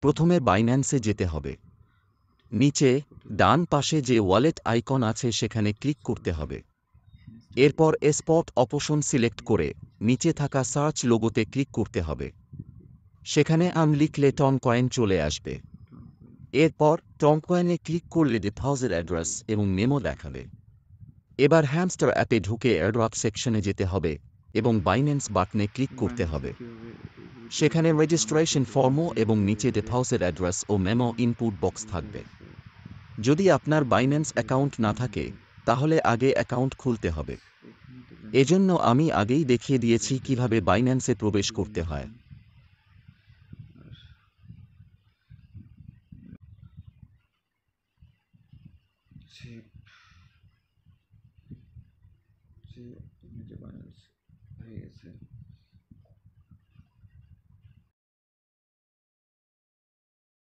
প্রথমে বাইন্যান্সে যেতে হবে। নিচে ডান পাশে যে ওয়ালেট আইকন আছে সেখানে ক্লিক করতে হবে। এরপর স্পট অপশন সিলেক্ট করে নিচে থাকা সার্চ লোগোতে ক্লিক করতে হবে। সেখানে লিখলে টন কয়েন চলে আসবে। এরপর টন কয়েনে ক্লিক করলে ডিপোজিট অ্যাড্রেস এবং মেমো দেখাবে। এবার হ্যামস্টার অ্যাপে ঢুকে এয়ারড্রপ সেকশনে যেতে হবে এবং বাইন্যান্স বাটনে ক্লিক করতে হবে। সেখানে রেজিস্ট্রেশন ফর্মও এবং নিচে ডিপোজিট অ্যাড্রেস ও মেমো ইনপুট বক্স থাকবে। যদি আপনার বাইন্যান্স অ্যাকাউন্ট না থাকে তাহলে আগে অ্যাকাউন্ট খুলতে হবে। এজন্য আমি আগেই দেখিয়ে দিয়েছি কিভাবে বাইন্যান্সে প্রবেশ করতে হয়। যে বাইন্যান্স হয়ে গেছে।